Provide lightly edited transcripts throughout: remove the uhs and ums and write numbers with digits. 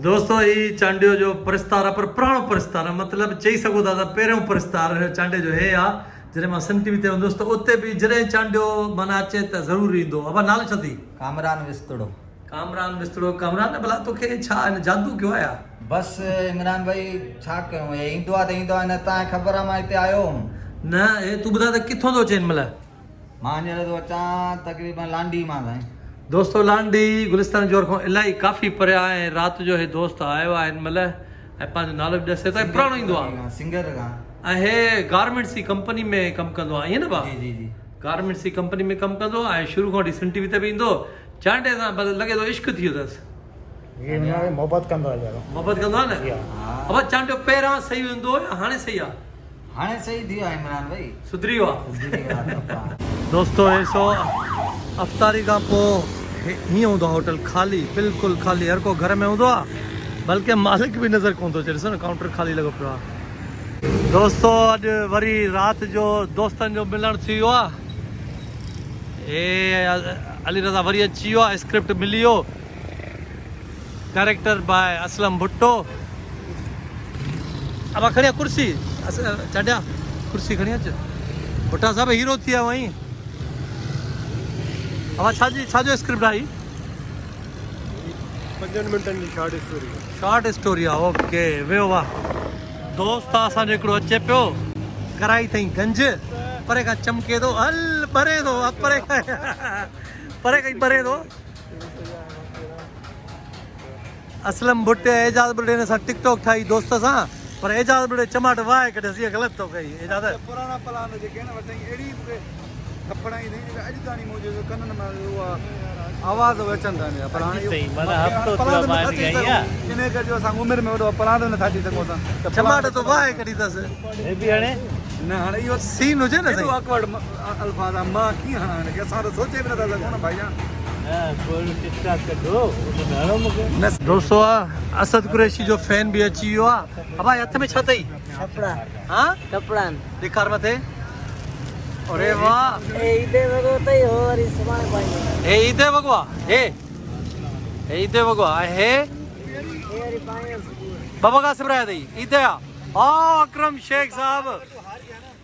दोस्तों ये चांडियो जो परिस्तार पर पुराणो परिस्तार मतलब चई सको था पहिरियों परिस्तार चांडे जो है आ जॾहिं मां सन टीवी ते हूंदो हुउसि त उते बि जॾहिं चांडियो माना अचे त ज़रूरु ईंदो अब नालो छा अथई? कामरान विस्तड़ो। कामरान विस्तड़ो। कामरान भला तोखे छा हिन जादू कयो आहे? बस इमरान भाई छा कयूं हे ईंदो आहे त ईंदो आहे न तव्हांखे ख़बर आहे मां हिते आयो हुउमि न हे तूं ॿुधाए त किथां थो अचे हिन महिल? मां हींअर थो अचां तक़रीबन लांडी मां साईं। दोस्तों लांडी गुलिस्तान जोर खां इलाही काफ़ी परे आहे ऐं राति जो हे दोस्त आयो आहे हिन महिल ऐं पंहिंजो नालो बि ॾसे त पुराणो ईंदो आहे सिंगर खां ऐं हे गारमेंट्स जी कंपनी में कमु कंदो आहे ईअं न भाउ? जी जी जी गारमेंट्स जी कंपनी में कमु कंदो ऐं शुरू खां वठी सन टीवी ते बि ईंदो चांडे सां लॻे थो इश्क थी वियो अथसि। ये मोहब्बत कंदो आहे ज़रा। मोहब्बत कंदो आहे न? अब चांडियो पहिरियां सही हूंदो या हाणे सही आहे? हाणे सही थी वियो आहे इमरान भाई, सुधरी वियो आहे। सुधरी वियो आहे। दोस्तों ऐसो अफ़्तारी खां पोइ हीअं हूंदो आहे होटल ख़ाली, बिल्कुलु ख़ाली, हर को घर में हूंदो आहे, बल्कि मालिक बि नज़र कोन थो अचे। ॾिसो न काउंटर ख़ाली लॻो पियो आहे। दोस्तों अॼु वरी राति जो दोस्तनि जो मिलणु थी वियो आहे। अली रज़ा वरी अची वियो आहे, स्क्रिप्ट मिली वियो, डायरेक्टर बाय असलम भुट्टो। अब खणी कुर्सी चांडिया कुर्सी खणी अच, भुट्टा साहब हीरो थी विया वहीं। अब छाजो स्क्रिप्ट आई? 5 मिंटनि जी शॉर्ट स्टोरी आहे। ओके वियो वाह। दोस्त असांजो हिकिड़ो अचे पियो, कराई अथई गंज, परे खां चमके थो, हल परे थो, परे खां परे थो। असलम भुट्टे एजाज़ बुढ़े ने सां टिकटॉक ठाही दोस्त सां, पर एजाज़ बुढ़े चमाट वाहे कढे सी ग़लति तो कई। एजाज़ पुराना प्लान जेके न वठई एड़ी कपड़ा ही नहीं अॼु ताणी मुंहिंजो कननि में उहा आवाज़ अचनि था न पर हाणे इन करे जो असां उमिरि में वॾो प्लान नथा थी सघूं असां चमाट तो वाहे कढी अथसि। न हाणे इहो सीन हुजे न एॾो ऑकवर्ड अल्फाज़ आहे मां कीअं हणां हिनखे, असां त सोचे बि नथा सघूं न भाईजान। दोस्तों असद कुरैशी जो फैन भी अची वियो आहे। अब हथ में छा अथई? कपड़ा। हाँ कपड़ा ॾेखार मथे। अरे वाह, ए ईदे वगो तई और इस समय पाई ए ईदे वगवा हे ईदे वगवा हे एरी पाई बाबा का सिमराया दई ईदे आ अकरम शेख साहब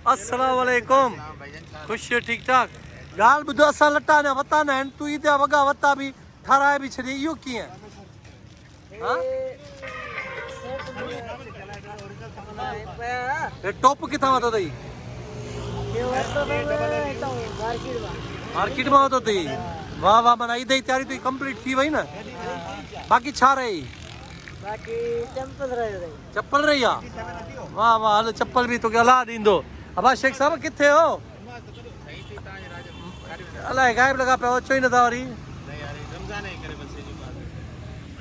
अस्सलाम वालेकुम। खुश ठीक ठाक? गाल बुधो असां लटा ने वता न तू ईदे वगा वता भी ठाराए भी छडी इयो कीअं? हां ए टॉप किथां वतो दई? ये वस्तो मार्केट में वतो दई। वाह वाह, माना ईदे जी तैयारी तो कंप्लीट थी वई न? बाकी छा रही? बाकी चंपल रहे चप्पल रही आहे। वाह वाह, हल चप्पल भी तोखे अलाह ॾींदो। अबा शेख साहब किथे हो? अलाए गायब लॻा पिया, अचो ई नथा वरी।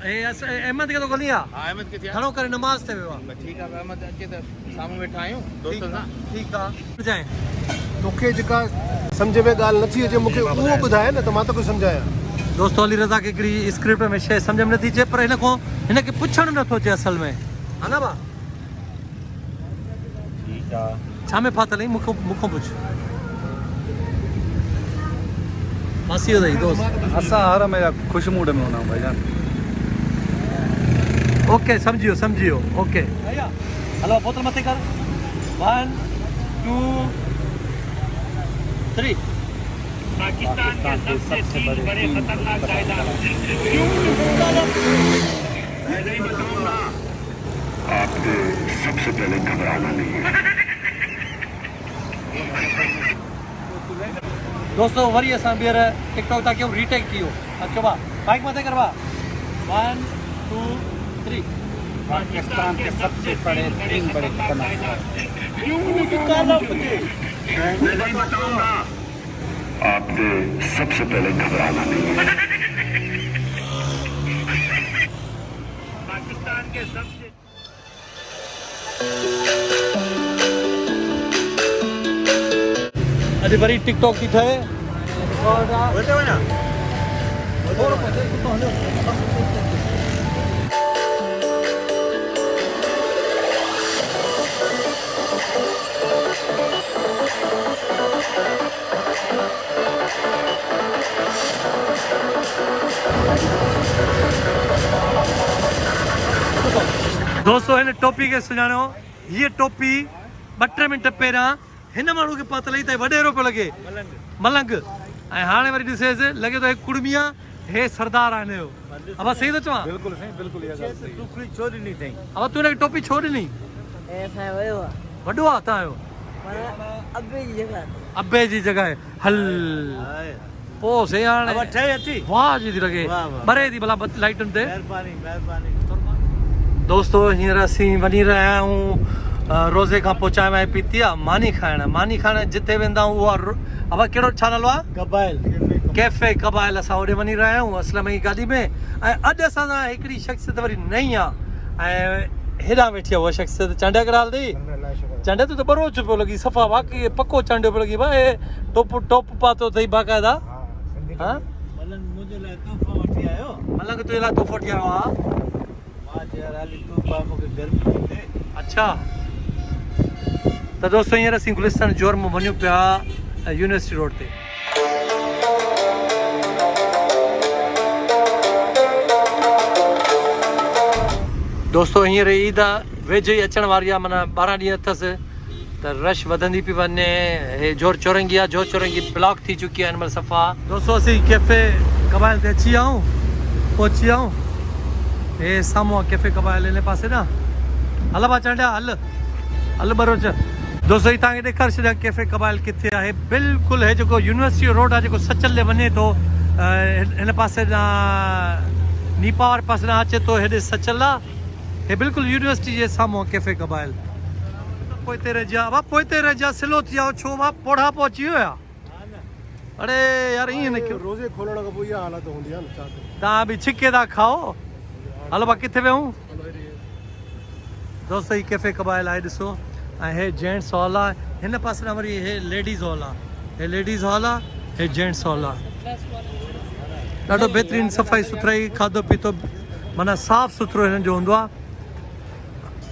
अहमद के तो गली आहे? हां अहमद के थिया घणो करे नमाज़ ते वियो आहे। ठीक आहे अहमद अचे त साम्हूं वेठा आहियूं दोस्तनि सां। ठीक आहे जाए मूंखे जेका सम्झ में ॻाल्हि नथी अचे मूंखे उहो ॿुधाए न त मां तोखे सम्झायां। दोस्तों अली रज़ा खे हिकिड़ी स्क्रिप्ट में शइ सम्झ में नथी अचे, पर हिनखे पुछणु नथो अचे असल में, हा न भाउ? ठीक आहे छा में फाथल आहीं? मूंखां पुछ। फासी अथई दोस्त? असां हर हमेशा ख़ुशि मूड में हूंदा आहियूं भाईजान। Okay समझियो okay. हलो बोतल मथे कर। 1 2 3। पाकिस्तान के सबसे 3 बड़े खतरनाक कायदा नहीं बताऊंगा। आपको सबसे पहले घबराना नहीं है। दोस्तों वरी असां ॿीहर टिकटॉक था कयूं, रीटेक कयूं। अचो बा बाइक मथे करवा। 1 2 3। पाकिस्तान के सबसे बड़े 3 बड़े खतरनाक नहीं बताऊंगा। आपको सबसे पहले घबराना नहीं है। पाकिस्तान के सबसे अॼु वरी टिकटॉक थी ठहे। दोस्तों हिन टोपी खे सुञाणो, हीअ टोपी 2-3 मिंट पहिरियां हिन माण्हू खे पतो लॻी त वॾेरो पियो लॻे मलंग, ऐं हाणे वरी ॾिसेसि लॻे थो हे कुड़मी आहे, हे सरदार आहे हिनजो। अब सही थो चवां? बिल्कुलु साईं, बिल्कुलु इहा ॻाल्हि सही। टुकड़ी छो ॾिनी अथई? अब तूं हिनखे टोपी छो ॾिनी? हे असांजो वियो आहे वॾो आहे तव्हांजो, माना अबे जी जॻह ते। अबे जी जॻह हल पोइ से हाणे अब ठही अची। वाह जी थी लॻे, वाह, वाह। ॿरे थी भला लाइटुनि ते। महिरबानी महिरबानी। दोस्तों हींअर असीं वञी रहिया आहियूं रोज़े खां पोइ चांहि वांहि पीती आहे, मानी खाइण जिते वेंदा आहियूं उहा अब कहिड़ो छा नालो आहे? कबाइल कैफे कबाइल। असां होॾे वञी रहिया आहियूं असलम जी गाॾी में, ऐं अॼु असां सां हिकिड़ी शख़्सियत वरी नई आहे, ऐं हेॾां वेठी आहे उहा शख़्सियत। चांडिया कहिड़ा हाल अथई? चांडिया तूं त बरोच पियो लॻी, सफ़ा वाक़ई पको चांडियो पियो लॻी भाई, टोप पातो अथई बाक़ाइदा। हा मलंग मुंहिंजे लाइ तोहफ़ो वठी आयो। मलंग तुंहिंजे लाइ तोहफ़ो वठी आयो आहे? मां चयो हाली तोहफ़ा मूंखे गर्मी थी थिए। अच्छा त दोस्तों हींअर असीं गुलिस्तान जोर में वञूं पिया यूनिवर्सिटी रोड ते। दोस्तों हींअर ईद वेझो ई अचण वारी आहे, माना 12 ॾींहं अथसि, त रश वधंदी पई वञे। हे जोर चौरंगी आहे, जोर चौरंगी ब्लॉक थी चुकी आहे हिन महिल सफ़ा। दोस्तों असीं कैफे कबाइल ते अची विया आहियूं, पहुची विया आहियूं। हे साम्हूं आहे कैफे कबाइल, हिन पासे न हल भा चांडिया हल बरोच। दोस्तों ही तव्हांखे ॾेखारे छॾियां कैफे कबाइल किथे आहे। बिल्कुलु हे जेको यूनिवर्सिटी रोड आहे, जेको सचल ते वञे थो, हिन पासे ॾांहुं नीपा वारे पासे ॾांहुं अचे थो, हेॾे सचल आहे। हे बिल्कुलु यूनिवर्सिटी जे साम्हूं आहे कैफे कबाइल। पोइ हिते रहिजा सिलो थी विया छो मां पोढ़ा पहुची वियो आहे। अरे यार ईअं न कयो, रोज़े खोलण खां पोइ इहा हालत हूंदी आहे न, छा कयूं? तव्हां बि छिके था खाओ। हलो भा किथे वियूं? दोस्तों ही कैफे कबाइल आहे ॾिसो, ऐं हे जेंट्स हॉल आहे, हिन पासे ॾांहुं वरी हे लेडीज़ हॉल आहे, हे लेडीज़ हॉल आहे, हे जेंट्स हॉल आहे। ॾाढो बहितरीनु सफ़ाई सुथराई, खाधो पीतो माना साफ़ु सुथरो हिननि जो हूंदो आहे।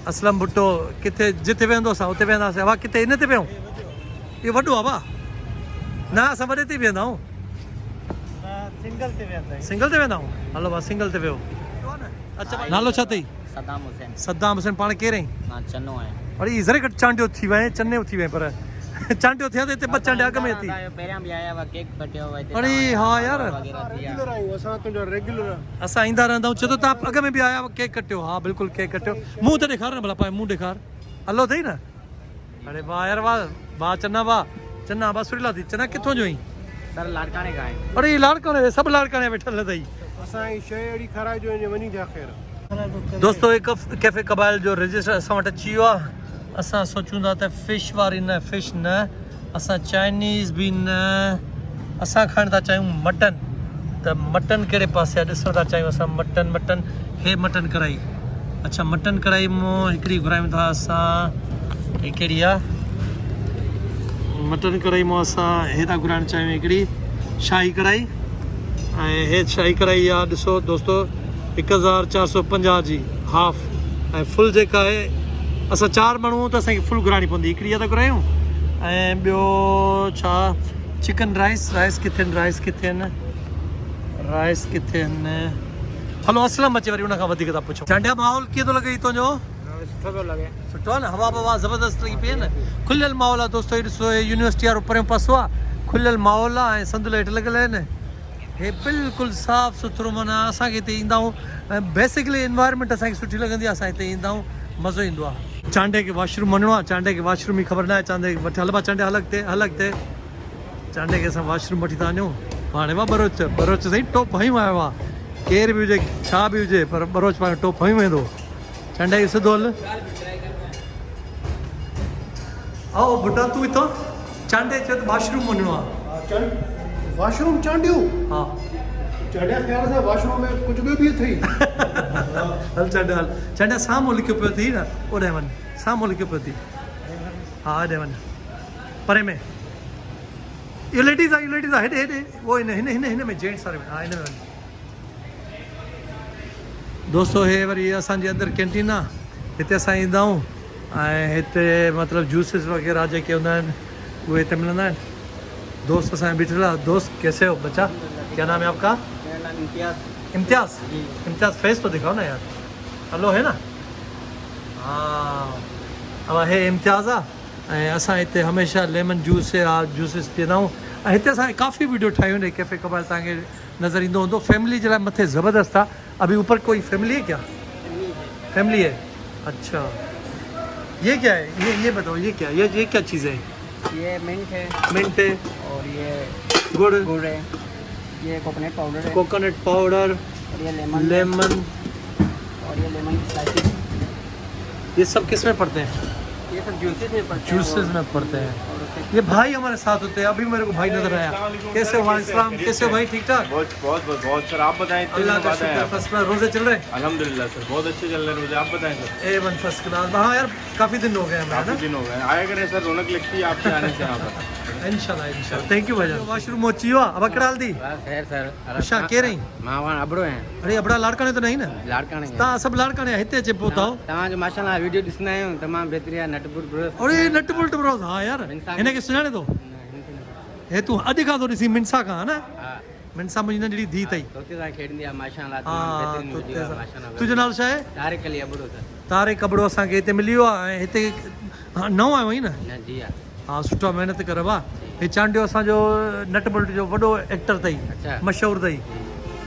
असलम भुट्टो किथे जिते वेंदो असां उते वेंदासीं। वाह किथे इन ते वियूं? इहो वॾो आहे वाह। न असां वॾे ते वेंदा आहियूं, सिंगल ते वेंदा आहियूं। सिंगल ते वेंदा आहियूं। हलो भाउ सिंगल ते वियो। अच्छा नालो छा अथई? सदाम हुसैन। सद्दाम हुसैन। पाण केरु आहीं? मां चनो आहियां। अरे ज़रे घटि चांडियो थी वञे, चने थी वञे, पर चांडियो थिया त हिते 2 चांडिया अॻ में थी। पहिरियां बि आया हुआ, केक कटियो हुआ हिते। अरे हा यार, रेगुलर आहियूं असां, तुंहिंजो रेगुलर। असां ईंदा रहंदा आहियूं। चए थो तव्हां अॻ में बि आया हुआ, केक कटियो? हा बिल्कुलु केक कटियो। मुंहुं त ॾेखार न भला, पाए मुंहुं ॾेखार। हलो अथई न? अरे वाह यार वाह वाह चन्ना, वाह चन्ना, वाह सुरीला थी। चन्ना किथों जो आहीं? सर लाड़काने का है। अरे लाड़काने, सभु लाड़काने वेठल अथई। असांजी शइ अहिड़ी खाराइजो वञी जा ख़ैर। दोस्तों हिकु कैफे कबाइल जो रजिस्टर असां वटि अची वियो आहे। असां सोचूं था त फिश वारी न, फिश न, असां चाइनीज़ बि न, असां खाइण था चाहियूं मटन। त मटन कहिड़े पासे आहे ॾिसण था चाहियूं असां। मटन हे मटन कढ़ाई। अच्छा मटन कढ़ाई मां हिकिड़ी घुरायूं था असां। हे कहिड़ी आहे? मटन कढ़ाई मां असां हे था घुराइणु चाहियूं हिकिड़ी शाही कढ़ाई। ऐं हे शाही कढ़ाई आहे ॾिसो दोस्तो 1450 जी हाफ, ऐं फुल जेका आहे असां 4 माण्हू त असांखे फुल घुराइणी पवंदी। हिकिड़ी इहा था घुरायूं। ऐं ॿियो छा चिकन राइस किथे आहिनि? राइस किथे आहिनि? हलो असलम अचे वरी उनखां वधीक था पुछो। चांडिया माहौल कीअं थो लॻे तुंहिंजो? सुठो पियो लॻे। सुठो आहे न, हवा बवा ज़बरदस्त लॻी पई आहे न। खुलियल माहौल आहे दोस्तो। हे ॾिसो हे यूनिवर्सिटी वारो परियों पासो आहे, खुलियल माहौल आहे, ऐं संदुल हेठि लॻियल आहिनि। हे बिल्कुलु साफ़ु सुथरो, माना असांखे हिते ईंदा आहियूं, ऐं बेसिकली इन्वायरमेंट असांखे सुठी लॻंदी आहे। असां हिते ईंदा आहियूं, मज़ो ईंदो आहे। चांडे खे वॉशरूम वञिणो आहे, चांडे खे वॉशरूम जी ख़बर न आहे। चांडे वठी हल भा चांडे हलक ते चांडे खे असां वॉशरूम वठी था वञूं। हाणे वाह बरोच साईं टॉप हयूं आयो आहे। केरु बि हुजे छा बि हुजे, पर बरोच पाण टॉप हयूं वेंदो। चांडे खे सिधो हल। आओ बुटा तूं हितां चांडे चयो त वॉशरूम वञिणो आहे। वॉशरूम चांडियूं? हा चांडिया ख़्याल सां वॉशरूम में कुझु ॿियो बि अथई। हल चांडे हल। चांडे साम्हूं लिखियो पियो अथई न, ओॾे वञ। साम्हूं लिखियो पियो अथई। हा हेॾे वञ परे में। इहो लेडीज़ आहे, हेॾे वो हिन में जेंट्स वारे में। हा हिन में वञ। दोस्तो हे वरी असांजे अंदरि कैंटीन आहे, हिते असां ईंदा आहियूं, ऐं हिते मतिलबु जूसिस वग़ैरह जेके हूंदा आहिनि उहे हिते मिलंदा आहिनि। दोस्त असांजा बीठल आहे। दोस्त कैसे हो बच्चा? क्या नाम है आपका? मेरा नाम इम्तियाज। इम्तियाज। इम्तियाज फेस तो दिखाओ ना यार। हेलो है ना? हाँ अब हे इम्तियाज़ आहे ऐं असां हिते हमेशह लेमन जूस या जूसिस पीअंदा आहियूं ऐं हिते असां काफ़ी वीडियो ठाहियूं आहिनि कैफ़े कबाल तव्हांखे नज़र ईंदो हूंदो फैमिली जे लाइ मथे ज़बरदस्त आहे अभी ऊपर कोई फैमिली है क्या फैमिली है अच्छा ये क्या है ये बताओ ये क्या ये क्या चीज़ है ये मिंट है मिंट है और ये गुड़ गुड़ है, ये कोकोनट पाउडर है कोकोनट पाउडर और ये लेमन लेमन और ये लेमन स्लाइसेस। ये सब किस में पड़ते हैं ये सब जूसेस में पड़ते हैं। जूसेस में पड़ते हैं ये भाई हमारे साथ होते हैं अभी मेरे को भाई नजर आया कैसे हो वालेकुम कैसे हो भाई ठीक ठाक बहुत सर आप बताएं अल्लाह का शुक्र फर्स्ट क्लास रोजे चल रहे अल्हम्दुलिल्लाह सर बहुत अच्छे चल रहे हैं रोजे आप बताएं सर ए वन फर्स्ट क्लास हाँ यार काफ़ी दिन हो गए हमें है ना काफी दिन हो गए आया करें सर रौनक लगती है आपके आने से यहाँ पर इंशाल्लाह थैंक यू भाई वाशरूम मोची हुआ अब अकड़ाल दी बस है सर अच्छा के रही मां अबड़ो हैं अरे अबड़ा लाड़काने तो नहीं ना लाड़काने हैं। तव्हां सभु लाड़काने हिते अचे पहुताओ तव्हांजो माशाल्लाह वीडियो ॾिसंदा आहियूं तमामु बहितरीन आहे नटपुर ब्रोस अरे नट बुल्ट ब्रोस हाँ यार हिनखे सुञाणे थो हे तूं अॼु खां थो ॾिसी मिनसा खां हा न हा मिनसा मुंहिंजी नंढड़ी धीउ अथई तोते सां खेॾंदी आहे माशाल्लाह हा तमामु बहितरीन वीडियो आहे माशाल्लाह तुंहिंजो नालो छा आहे तारिक अली अबड़ो सर तारे कबड़ो असांखे हिते मिली वियो आहे ऐं हिते नओं आयो आहीं न न जी हा हा सुठो महिनत कर वाह हे चांडियो असांजो नट बुल्ट जो वॾो एक्टर अथई अच्छा मशहूरु अथई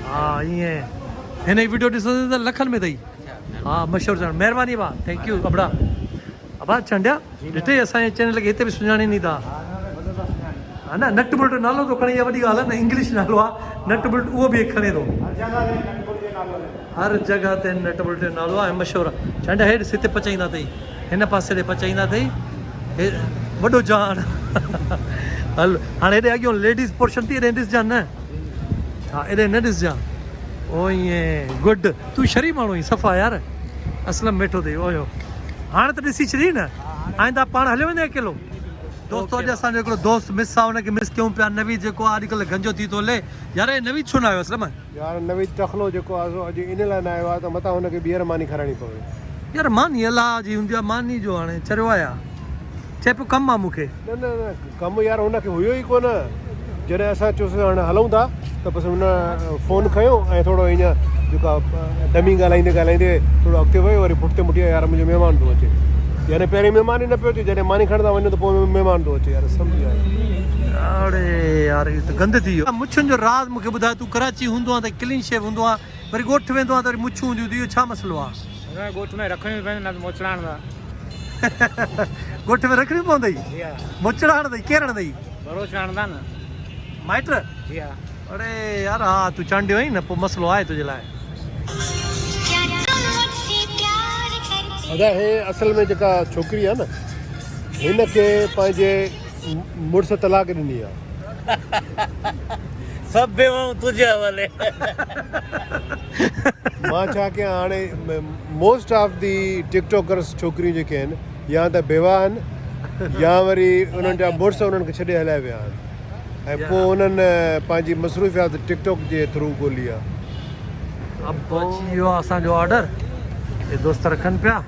हा ईअं हिन जी वीडियो ॾिसंदे त लखनि में अथई अच्छा हा मशहूरु चवणु महिरबानी भाउ थैंक यू अबड़ा अबा चंडिया ॾिठे असांजे चैनल खे हिते बि सुञाणीनि था हा न नट बुल्ट नालो थो खणे इहा वॾी ॻाल्हि आहे न इंग्लिश नालो आहे नट बुल्ट उहो बि खणे थो हर जॻह ते नट बुल्ट जो नालो आहे ऐं मशहूरु आहे चंडिया हेॾि हिते पचाईंदा अथई हिन पासे ॾे पचाईंदा अथई हे वॾो जान हल हाणे हेॾे अॻियो लेडीज़ पोर्शन थी हेॾे ॾिसजांइ न हा हेॾे न ॾिसजांइ ओ ईअं गुड तूं शरीफ़ माण्हू आहीं सफ़ा यार असलम वेठो अथई ओयो हाणे त ॾिसी छॾी न आईंदा पाण हलियो वेंदे अकेलो दोस्तो अॼु असांजो हिकिड़ो दोस्त मिस आहे हुनखे मिस कयूं पिया नवीद जेको आहे अॼुकल्ह गंजो थी थो हले यार हे नवीद छो न आयो असलम यार नवीद टखलो जेको आहे सो अॼु इन लाइ न आयो आहे त मथां हुनखे ॿीहर मानी खराइणी पवे यार मानी अलाह जी हूंदी आहे मानी जो हाणे चरियो आहे चए पियो कमु आहे मूंखे न न न कमु यार हुनखे हुयो ई कोन जॾहिं असां चयोसीं हाणे हलूं था त बसि हुन फ़ोन खयो ऐं थोरो हीअं जेको आहे डमी ॻाल्हाईंदे ॻाल्हाईंदे थोरो अॻिते वियो वरी पुठिते मुटियो यार मुंहिंजो महिमान थो अचे यानी पहिरीं महिमान ई न पियो अचे जॾहिं मानी खणंदा वञो त पोइ महिमान थो अचे यार सम्झी अड़े यार इहो त गंद थी वियो मुछुनि जो राज़ मूंखे ॿुधाए तूं कराची हूंदो आहे त क्लीन शेव हूंदो आहे वरी ॻोठ वेंदो आहे त वरी मुछूं हूंदियूं इहो छा मसइलो आहे ॻोठ में रखणी पवंदी न मोचड़ाइण लाइ ॻोठ में रखणी पवंदई मुचड़ा हणंदई केरु हणंदई भरोसो हणंदा न माइट जी हा अड़े यार हा तूं चांडियो आहीं न पोइ मसइलो आहे तुंहिंजे लाइ अदा हे असल में जेका छोकिरी आहे न हिनखे पंहिंजे मुड़ुस तलाक ॾिनी आहे सभु बेवाऊं तुंहिंजे हवाले मां छा कयां हाणे मोस्ट ऑफ दी टिकटॉकर्स छोकिरियूं जेके आहिनि या त बेवा आहिनि या वरी उन्हनि जा मुड़ुस उन्हनि खे छॾे हलाए विया आहिनि ऐं पोइ उन्हनि पंहिंजी मसरूफ़ियात टिकटॉक जे थ्रू ॻोल्ही आहे अब पहुची वियो आहे असांजो ऑडर हे दोस्त रखनि पिया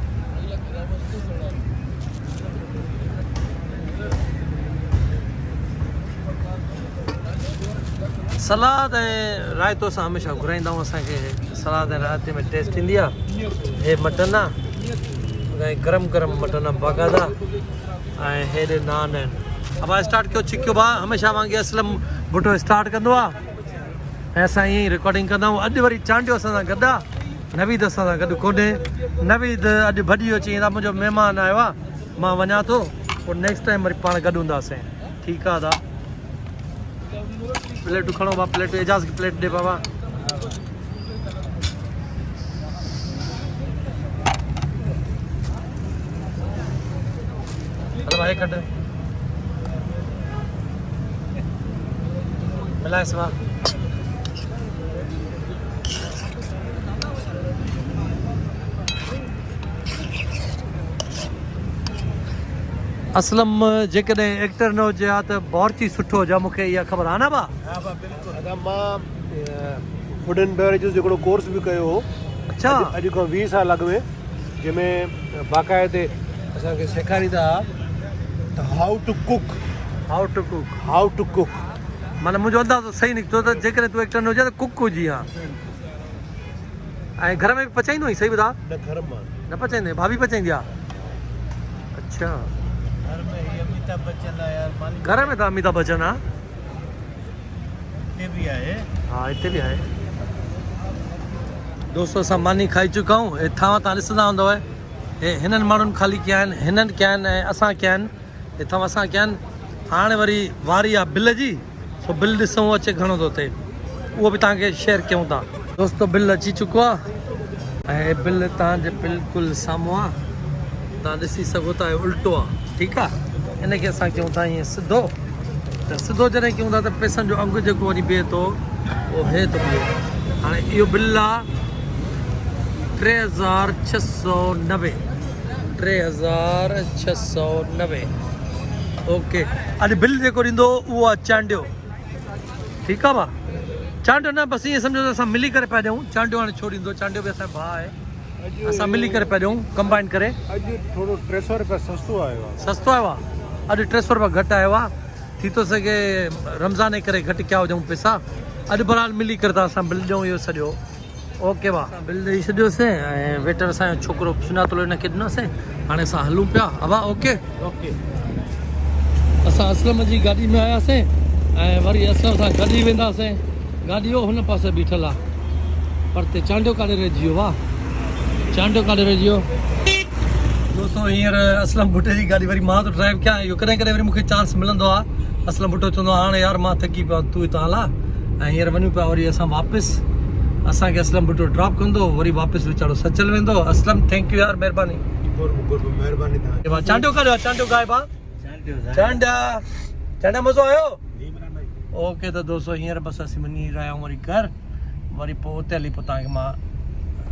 सलाद ऐं रायतो सां हमेशह घुराईंदा आहियूं असांखे सलाद ऐं रायते में टेस्ट ईंदी आहे हे मटन आहे ऐं गरम गरम मटन आहे बाक़ाइदा ऐं हेॾे नान आहिनि अब स्टार्ट कयो छिकियो भाउ हमेशह वांगुरु असलम बुटो स्टार्ट कंदो आहे ऐं असां ईअं ई रिकॉर्डिंग कंदा आहियूं अॼु वरी चांडियो असां सां गॾु आहे नवीद असां सां गॾु कोन्हे नवीद अॼु भॼी वियो चई दा मुंहिंजो महिमान आयो आहे मां वञा थो पोइ नेक्स्ट टाइम वरी पाण गॾु हूंदासीं ठीकु आहे दा प्लेटूं खणो भाउ प्लेट एजाज़ खे प्लेट ॾे बाबा हलो भाई कट मिलाए सवा असलम जेकॾहिं एक्टर न हुजे हा त बावर्ची सुठो हुजे मूंखे इहा ख़बर आहे न भाउ दादा मां फूड एंड बेवरेजेस जो हिकिड़ो कोर्स बि कयो हो अच्छा अॼु खां 20 साल अॻु में जंहिंमें बाक़ाइदे असांखे सेखारींदा त हाउ टू कुक हाउ टू कुक माना मुंहिंजो अंदाज़ो सही निकितो त जेकॾहिं तूं एक्टर न हुजे त कुक हुजी हा ऐं घर में बि पचाईंदो ई सही ॿुधा न घर मां न पचाईंदे भाभी पचाईंदी आहे अच्छा घर में ही अमिताभ बच्चन आहे यार मालिक घर में त अमिताभ बच्चन आहे हिते बि आहे हा हिते बि आहे दोस्तो असां मानी खाई चुका आहियूं हे थांवा तव्हां ॾिसंदा हूंदव हे हिननि माण्हुनि ख़ाली कया आहिनि हिननि कया आहिनि ऐं असां कया आहिनि हे थांवा असां कया आहिनि हाणे वरी वारी आहे बिल जी सो बिल ॾिसूं अचे घणो थो थिए उहो बि तव्हांखे शेयर कयूं था दोस्तो बिल अची चुको आहे ऐं बिल तव्हांजे बिल्कुलु साम्हूं आहे तव्हां ॾिसी सघो था उल्टो आहे ठीकु आहे हिनखे असां कयूं था ईअं सिधो त सिधो जॾहिं कयूं था त पैसनि जो अघु जेको वरी बीहे थो उहो हे थो बीहे हाणे इहो बिल आहे 3690 3690 ओके अॼु बिल जेको ॾींदो उहो आहे चांडियो ठीकु आहे भाउ चांडियो न बसि ईअं सम्झो त असां मिली करे पिया ॾियूं चांडियो हाणे छो ॾींदो चांडियो बि असांजो भाउ आहे असां मिली करे पिया ॾियूं कंबाइन करे अॼु थोरो 300 रुपया सस्तो आयो आहे सस्तो आयो आहे अॼु 300 रुपया घटि आयो आहे थी थो सघे रमज़ान जे करे घटि कया हुजऊं पैसा अॼु बराल मिली करे था असां बिल ॾियूं इहो सॼो ओके भाउ बिल ॾेई छॾियोसीं ऐं वेटर असांजो छोकिरो सुञातलो हिनखे ॾिनोसीं हाणे असां हलूं पिया हवा ओके ओके असां असलम जी गाॾी में आयासीं ऐं वरी असलम सां गॾु ई वेंदासीं गाॾी हो हुन पासे बीठल आहे परते चांडियो काॾे रहिजी वियो वाह चांडियो काॾे रहिजी वियो दोस्तो हींअर असलम भुटे जी गाॾी वरी मां थो ड्राइव कयां इहो कॾहिं कॾहिं वरी मूंखे चांस मिलंदो आहे असलम भुटो चवंदो आहे हाणे यार मां थकी पियो तूं हितां हला ऐं हींअर वञूं पिया वरी असां वापसि असांखे असलम भुटो ड्रॉप कंदो वरी वापसि वीचारो सचल वेंदो असलम थैंक यू यार महिरबानी महिरबानी चांडियो काॾे आहे चांडियो गायब आहे चांडिया चांडिया मज़ो आयो ओके त दोस्तो हींअर बसि असीं वञी रहिया आहियूं वरी घर वरी पोइ उते हली पोइ तव्हांखे मां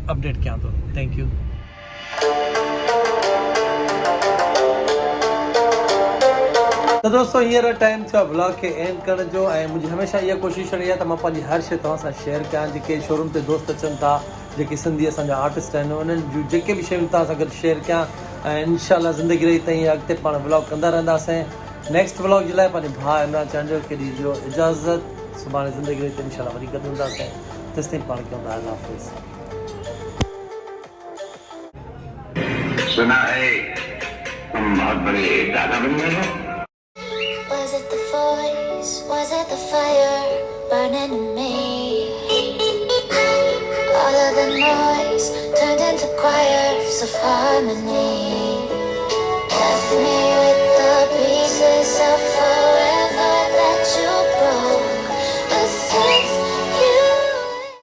अपडेट कयां थो थैंक यू तो दोस्तों हींअर टाइम थियो आहे ब्लॉग खे एंड करण जो ऐं मुंहिंजी हमेशह इहा कोशिशि रही आहे त मां पंहिंजी हर शइ तव्हां सां शेयर कयां जेके शोरूम ते दोस्त अचनि था जेके सिंधी असांजा आर्टिस्ट आहिनि उन्हनि जूं जेके बि शयूं तव्हां सां गॾु शेयर कयां ऐं इनशाला ज़िंदगी रही ताईं अॻिते पाण ब्लॉग कंदा रहंदासीं नेक्स्ट ब्लॉग जे लाइ पंहिंजे भाउ इमरान चांडियो खे ॾिजो इजाज़त सुभाणे ज़िंदगी रही ताईं इनशाला वरी गॾु हूंदासीं तेसिताईं पाण कयूं था अल्लाह हाफ़िज़ सुना है तुम बहुत बड़े दादा बन गए हो Was it the voice? Was it the fire burning in me? All of the noise turned into choirs of harmony. Left me with the pieces of